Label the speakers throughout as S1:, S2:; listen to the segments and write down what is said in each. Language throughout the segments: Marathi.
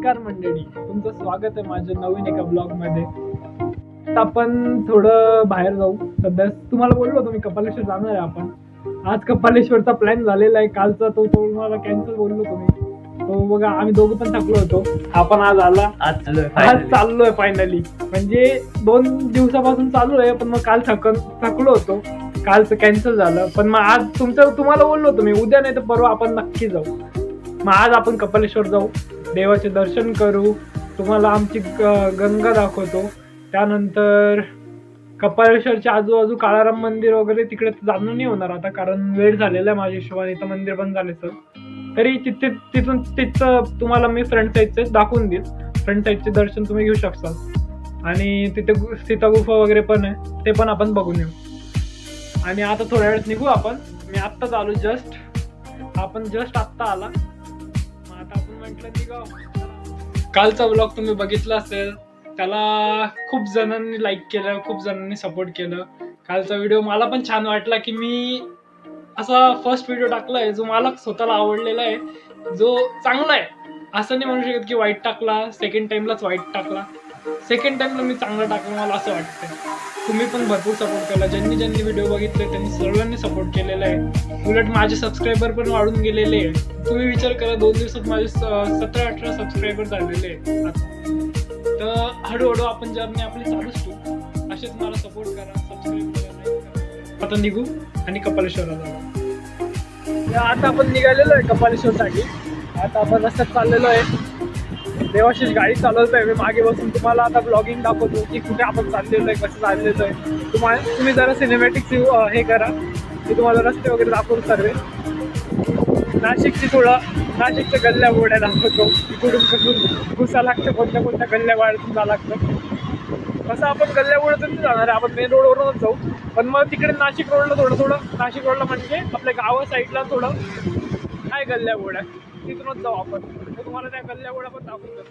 S1: नमस्कार मंडळी, तुमचं स्वागत आहे माझ्या नवीन एका ब्लॉग मध्ये. आता आपण थोडं बाहेर जाऊ. सध्या तुम्हाला बोललो होतो मी कपालेश्वर जाणार आहे. आपण आज कपालेश्वरचा प्लॅन झालेला आहे. कालचा तो तुम्हाला कॅन्सल बोललो होतो मी. तो बघा आम्ही दोघं पण थकलो होतो. आपण आज आला, आज चाललोय फायनली. म्हणजे 2 दिवसापासून चालू आहे, पण मग काल थकलो होतो. कालचं कॅन्सल झालं, पण मग आज तुम्हाला बोललो होतो मी उद्या नाही तर परवा आपण नक्की जाऊ. मग आज आपण कपालेश्वर जाऊ, देवाचे दर्शन करू, तुम्हाला आमची गंगा दाखवतो. त्यानंतर कपालेश्वरच्या आजूबाजू काळाराम मंदिर वगैरे तिकडे जाणं नाही होणार आता, कारण वेळ झालेला आहे माझ्या हिशोबाने. इथं मंदिर बंद झाले सर. तरी तिथं तुम्हाला मी फ्रंट साईडचे दाखवून देईल. फ्रंट साईडचे दर्शन तुम्ही घेऊ शकता. आणि तिथे सीता गुफा वगैरे पण आहे, ते पण आपण बघून येऊ. आणि आता थोड्या वेळात निघू आपण. मी आत्ताच आलो, आपण जस्ट आत्ता आला. मग आता आपण म्हटलं निघाव. कालचा व्लॉग तुम्ही बघितला असेल, त्याला खूप जणांनी लाईक केलं, खूप जणांनी सपोर्ट केलं. कालचा व्हिडिओ मला पण छान वाटला की मी असा फर्स्ट व्हिडिओ टाकलाय जो मला स्वतःला आवडलेला आहे, जो चांगला आहे. असं नाही म्हणू शकत की वाईट टाकला, सेकंड टाइमलाच वाईट टाकला. सेकंड टाइमला मी चांगला टाकला, मला असं वाटतंय. तुम्ही पण भरपूर सपोर्ट केला. ज्यांनी व्हिडिओ बघितले त्यांनी सर्वांनी सपोर्ट केलेला आहे. उलट माझे सबस्क्रायबर पण वाढून गेलेले आहे. तुम्ही विचार करा, 2 दिवसात माझे 17-18 सबस्क्रायबर झालेले आहेत. तर हळूहळू आपण जर्नी आपली चालूच ठेवू. असेच मला सपोर्ट करा, सबस्क्राईब करा, लाईक करा. आता निघू आणि कपालेश्वरला जाऊ. आता आपण निघालेलो आहे कपालेश्वरसाठी. आता आपण रस्त्यात चाललेलो आहे. देवाशीच गाडी चालवतोय मी मागे बसून. तुम्हाला आता ब्लॉगिंग दाखवतो की कुठे आपण चाललेलो आहे, कसं चाललेलो आहे. तुम्ही जरा सिनेमॅटिक्स हे करा की तुम्हाला रस्ते वगैरे दाखवतो सर्व. नाशिकच्या गल्ल्या बोड्या दाखवतो, कुठून कसं घुसा लागतं, कोणत्या गल्ल्या वाड्यातून जावं लागतं. कसं आपण गल्ल्या बोड्यातून जाणार आहे, आपण मेन रोडवरूनच जाऊ. पण मग तिकडे नाशिक रोडला थोडं नाशिक रोडला म्हणजे आपल्या गावा साईडला थोडं काय गल्ल्या बोड्या, तिथूनच जाऊ आपण. तुम्हाला त्या गल्ल्या बोड्या पण दाखवून देतो.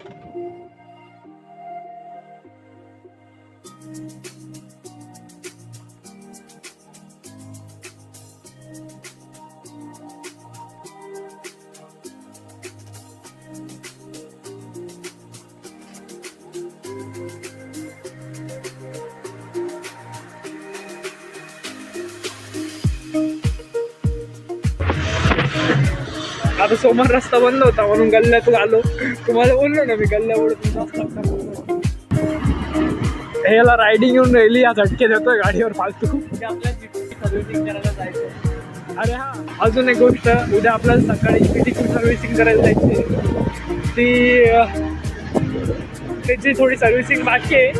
S1: आता समोर रस्ता बंद होता म्हणून गल्ल्यातून आलो. तुम्हाला बोललो ना मी गल्ल्यावरून. ह्याला रायडिंग येऊन राहिली, या झटके देतोय गाडीवर फालतू. सर्व्हिसिंग करायला जायचं. अरे हा, अजून एक गोष्ट, उद्या आपल्याला सकाळी GT2 सर्व्हिसिंग करायला जायची. त्याची थोडी सर्व्हिसिंग बाकी आहे.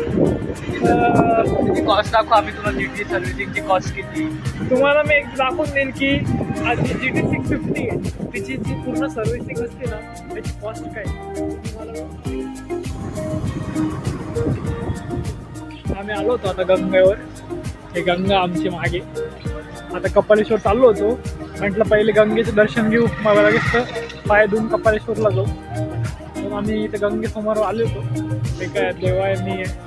S2: कॉस्ट दाखव आम्ही तुला. GT सर्व्हिसिंगची कॉस्ट किती
S1: तुम्हाला मी एक दाखवून देईन की आज GT 650 आहे, तिची जी पूर्ण सर्व्हिसिंग असते ना त्याची कॉस्ट काय. आम्ही आलो होतो आता गंगेवर. हे गंगा आमची मागे. आता कपालेश्वर चाललो होतो, म्हटलं पहिले गंगेचं दर्शन घेऊ, मला लगेच पाय धुवून कपालेश्वरला जाऊ. तर आम्ही इथे गंगेसमोर आलो होतो. ते काय देवा आहे, मी आहे.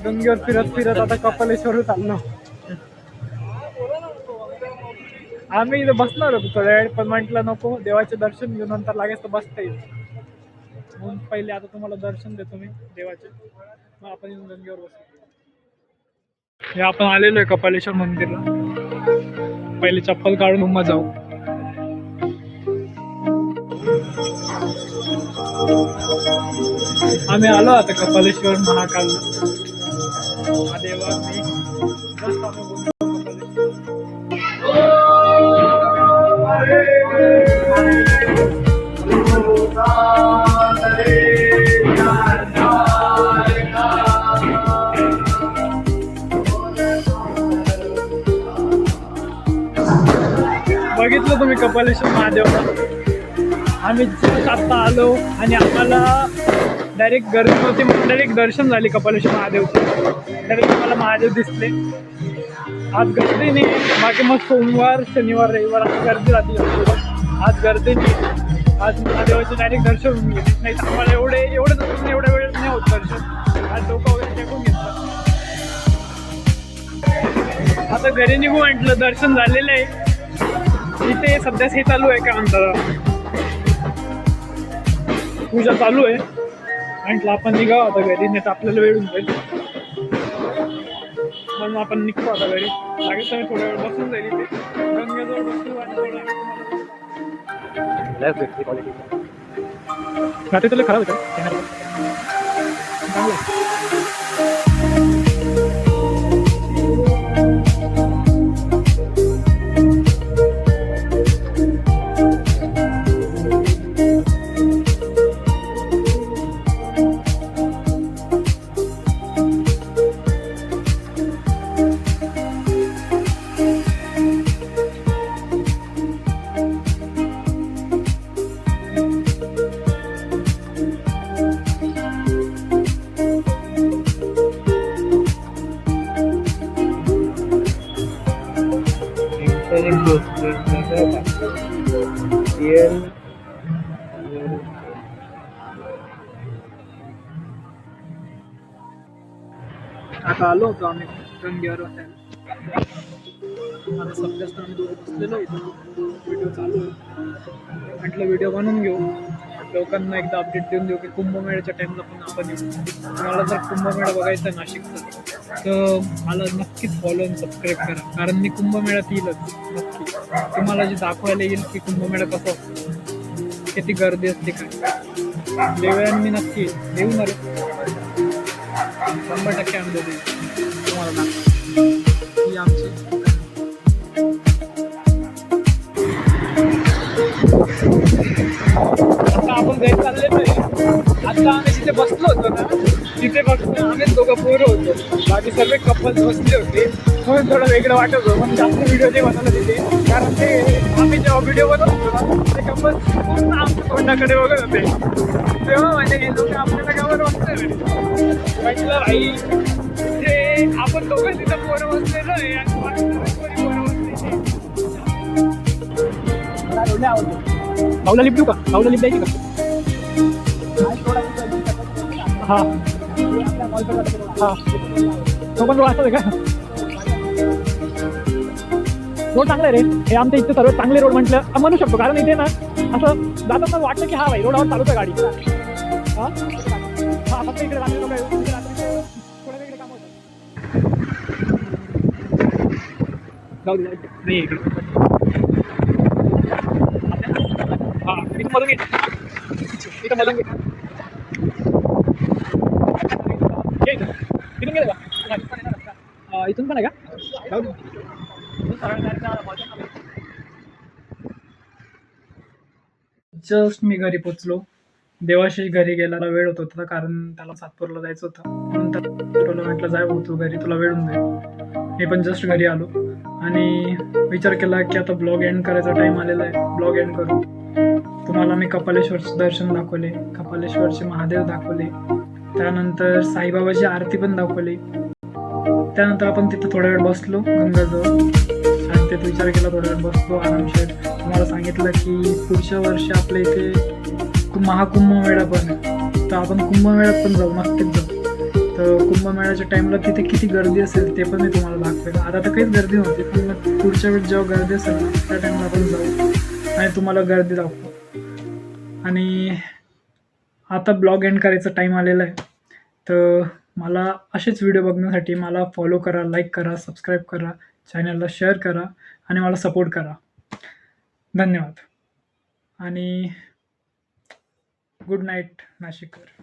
S1: गंगेवर फिरत आता कपालेश्वरला चाललो. आम्ही इथे बसणार होतो थोड्या वेळ, पण म्हटलं नको, देवाचे दर्शन घेऊन नंतर लागेल तर बसता येईल म्हणून पहिले आता तुम्हाला दर्शन देतो मी देवाचे, मग आपण येऊन गंगेवर बसू. हे आपण आलेलो आहे कपालेश्वर मंदिरला. पहिले चप्पल काढून मग जाऊ. आम्ही आलो आता कपालेश्वर महाकाल महादेवानी. बघितलं तुम्ही कपालेश्वर महादेवला. आम्ही आता आलो आणि आम्हाला डायरेक्ट गर्दी नव्हती म्हणून डायरेक्ट दर्शन झाले कपालेश्वर महादेवचे. डायरेक्ट आम्हाला महादेव दिसले. आज गर्दी नाही, बाकी मग सोमवार शनिवार रविवार आज गर्दी राहते. आज गर्दी नाही. आज महादेवाचे डायरेक्ट दर्शन होऊन गेले. नाही तर आम्हाला एवढ्या वेळ नाही होत दर्शन. आज लोक वगैरे टेकून घेतलं. आता घरी निघू म्हटलं, दर्शन झालेलं आहे. इथे सध्या हे चालू आहे काय म्हणतात, पूजा चालू आहे. म्हटलं आपण निघावं आता घरी, नाही तर आपल्याला वेळ होऊन जाईल. म्हणून आपण निघतो आता घरी. लागेल तर मी थोड्या वेळ बसून जाईल इथे, गंगेजवळ बसू आणि थोडं रात्री तुला खराब होतं चांगलं. आता आलो होतो आम्ही गंगेवर बसायला. आता सध्याच आम्ही दोघं बसलेलो इथं, व्हिडिओ चालू आहे. म्हटलं व्हिडिओ बनवून घेऊ, लोकांना एकदा अपडेट देऊन देऊ की कुंभमेळ्याच्या टाईमला पण आपण येऊ. तुम्हाला जर कुंभमेळा बघायचा आहे नाशिकचा, तर मला नक्कीच फॉलो आणि सबस्क्राईब करा, कारण मी कुंभमेळ्यात येईलच नक्की. तुम्हाला जे दाखवायला येईल की कुंभमेळा कसा असतो, किती गर्दी असते, काय देवयान मी नक्की येऊन आलो. 100% अनुभव देईल तुम्हाला ना. ही आमची आता आपण घरी चाललेलो आहे. आता आम्ही जिथे बसलो होतो ना, तिथे फक्त आम्हीच दोघं पोरं होतो, बाकी सर्व कपल्स बसले होते. म्हणून थोडं वेगळं वाटत होतं, पण जास्त व्हिडिओ नाही बनवलं तिथे, कारण ते आम्ही जेव्हा व्हिडिओ बनवत होतो ना, ते कपल्स पूर्ण आमच्या तोंडाकडे बघत होते. तेव्हा म्हणजे हे लोक आपल्याला गावावर बसले म्हटलं भाई, ते आपण दोघं तिथं पोरं बसलेलो आहे आणि बाकी सर्व पोरी पोरं बसलेली. भाऊला लिफ्ट देऊ का? भाऊला लिफ्ट द्यायची का? हा हा, तो पण रोड असतो का? रोड चांगला आहे रे, हे आमच्या इथे सर्व चांगले रोड म्हटलं म्हणू शकतो, कारण इथे ना असं जाताना वाटतं की हा भाई रोडावर चालूच आहे गाडी. हा हा, फक्त इकडे रात्री लोक थोडे वेगळे काम होतात. जाऊ दे नाही इकडे. हा इथून मधून घे, इथं मधून घे. इथून गेलं का? इथून पण आहे का? जस्ट मी घरी पोचलो. देवाशी घरी गेल्याला वेळ होत होता, कारण त्याला सातपूरला जायचं होतं. म्हणून त्याला म्हटलं जाय भाऊ तू घरी, तुला वेळ होऊन जाईल. मी पण जस्ट घरी आलो आणि विचार केला की आता ब्लॉग एंड करायचा टाइम आलेला आहे, ब्लॉग एंड करू. तुम्हाला मी कपालेश्वरचं दर्शन दाखवले, कपालेश्वरचे महादेव दाखवले, त्यानंतर साईबाबाची आरती पण दाखवली. त्यानंतर आपण तिथं थोडा वेळ बसलो गंगाजवळ आणि तिथं विचार केला, थोडा वेळ बसलो आरामशीर. तुम्हाला सांगितलं की पुढच्या वर्षी आपल्या इथे महाकुंभमेळा पण आहे, तर आपण कुंभमेळ्यात पण जाऊ, नक्कीच जाऊ. तर कुंभमेळ्याच्या टाईमला तिथे किती गर्दी असेल ते पण मी तुम्हाला दाखवेल. आता तर काहीच गर्दी नव्हती, पण मग पुढच्या वेळेस जेव्हा गर्दी असेल ना, त्या टाईमला आपण जाऊ आणि तुम्हाला गर्दी दाखवू. आणि आता ब्लॉग एंड करायचा टाईम आलेला आहे, तर मला असेच व्हिडिओ बघण्यासाठी मला फॉलो करा, लाईक करा, सबस्क्राईब करा, चॅनलला शेअर करा आणि मला सपोर्ट करा. धन्यवाद आणि गुड नाईट नाशिककर.